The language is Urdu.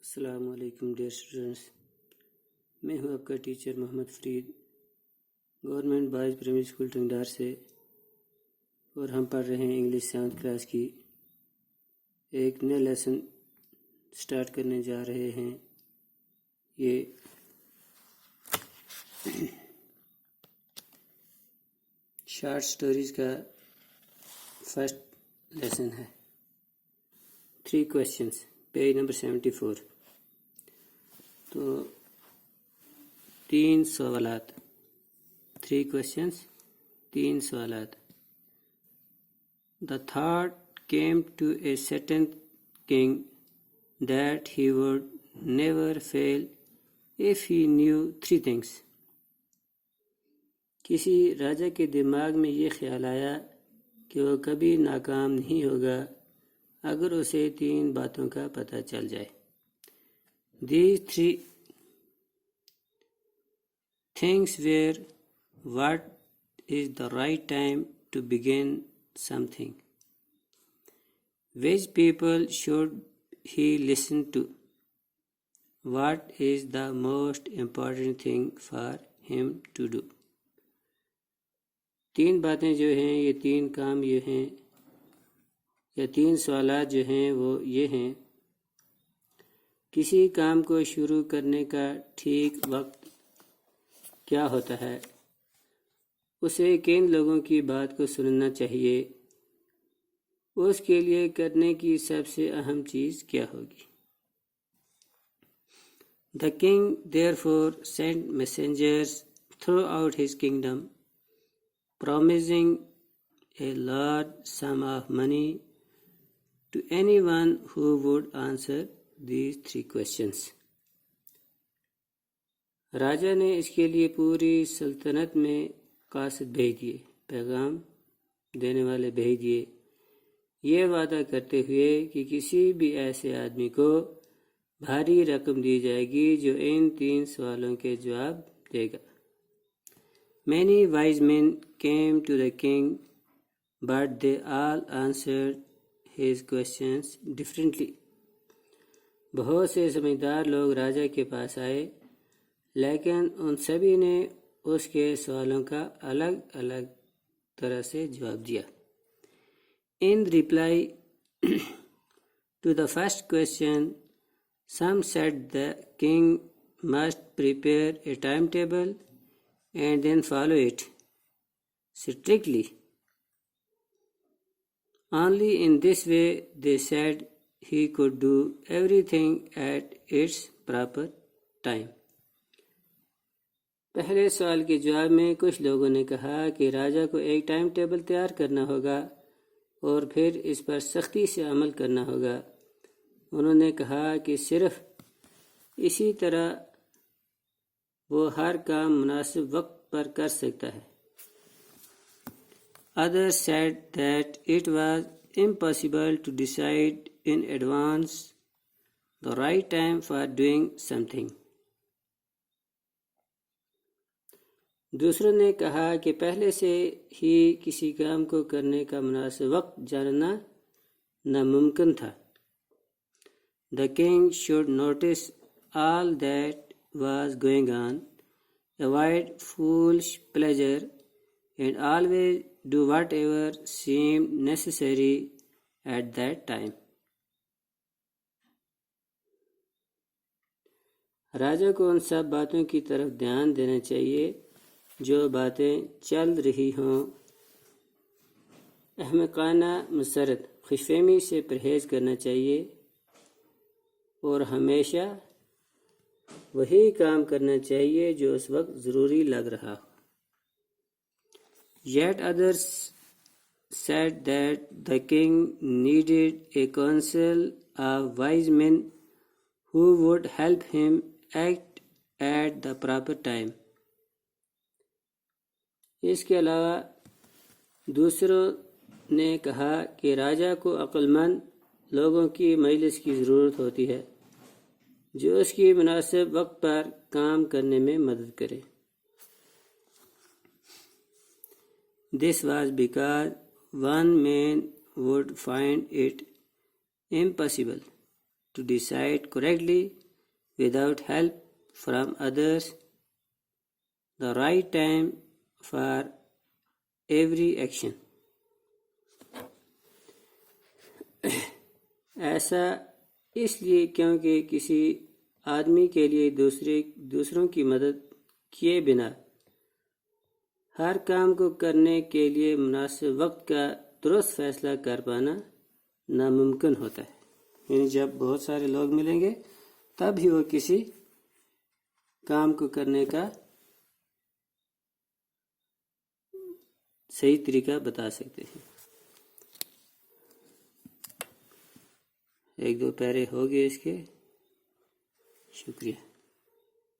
السلام علیکم ڈیئر اسٹوڈنٹس، میں ہوں آپ کا teacher Muhammad Farid, government boys primary school Tangdhar سے، اور ہم پڑھ رہے ہیں انگلش 7th کلاس کی ایک نیا لیسن سٹارٹ کرنے جا رہے ہیں۔ یہ شارٹ سٹوریز کا فرسٹ لیسن ہے۔ 3 questions، پیج نمبر 74۔ تو 3 سوالات، 3 questions، 3 سوالات۔ The thought came to a certain king that he would never fail if he knew 3 things۔ کسی راجا کے دماغ میں یہ خیال آیا کہ وہ کبھی ناکام نہیں ہوگا اگر اسے 3 باتوں کا پتہ چل جائے۔ These 3 things were: what is the right time to begin something? Which people should he listen to? What is the most important thing for him to do? 3 باتیں جو ہیں، یہ 3 کام یہ ہیں، یا 3 سوالات جو ہیں وہ یہ ہیں: کسی کام کو شروع کرنے کا ٹھیک وقت کیا ہوتا ہے؟ اسے کن لوگوں کی بات کو سننا چاہیے؟ اس کے لیے کرنے کی سب سے اہم چیز کیا ہوگی؟ The king therefore sent messengers throughout his kingdom, promising a large sum of money to anyone who would answer these 3 questions۔ راجا نے اس کے لیے پوری سلطنت میں قاصد بھیج دیے، پیغام دینے والے بھیج دیے، یہ وعدہ کرتے ہوئے کہ کسی بھی ایسے آدمی کو بھاری رقم دی جائے گی جو ان 3 سوالوں کے جواب دے گا۔ Many wise men came to the king, but they all answered his questions differently۔ بہت سے سمجھدار لوگ راجا کے پاس آئے، لیکن ان سبھی نے اس کے سوالوں کا الگ الگ طرح سے جواب دیا۔ In reply to the first question, some said the king must prepare a timetable and then follow it strictly. Only in this way, they said, he could do everything at its proper time۔ پہلے سوال کے جواب میں کچھ لوگوں نے کہا کہ راجا کو ایک ٹائم ٹیبل تیار کرنا ہوگا اور پھر اس پر سختی سے عمل کرنا ہوگا۔ انہوں نے کہا کہ صرف اسی طرح وہ ہر کام مناسب وقت پر کر سکتا ہے۔ Others said that it was impossible to decide in advance the right time for doing something۔ دوسروں نے کہا کہ پہلے سے ہی کسی کام کو کرنے کا مناسب وقت جاننا ناممکن تھا۔ The king should notice all that was going on, avoid foolish pleasure, and always do whatever seemed necessary at that time۔ راجا کو ان سب باتوں کی طرف دھیان دینا چاہیے جو باتیں چل رہی ہوں۔ احمقانہ مسرت، خوش فہمی سے پرہیز کرنا چاہیے اور ہمیشہ وہی کام کرنا چاہیے جو اس وقت ضروری لگ رہا ہو۔ Yet others said that the king needed a council of wise men who would help him act at the proper time۔ اس کے علاوہ دوسروں نے کہا کہ راجا کو عقل مند لوگوں کی مجلس کی ضرورت ہوتی ہے جو اس کی مناسب وقت پر کام کرنے میں مدد کرے۔ This was because one man would find it impossible to decide correctly without help from others, the right time for every action. ایسا اس لیے کیونکہ کسی آدمی کے لیے دوسروں کی مدد کیے بنا ہر کام کو کرنے کے لیے مناسب وقت کا درست فیصلہ کر پانا ناممکن ہوتا ہے. یعنی جب بہت سارے لوگ ملیں گے تب ہی وہ کسی کام کو کرنے کا صحیح طریقہ بتا سکتے ہیں. 1-2 پیرے ہو گئے اس کے. شکریہ.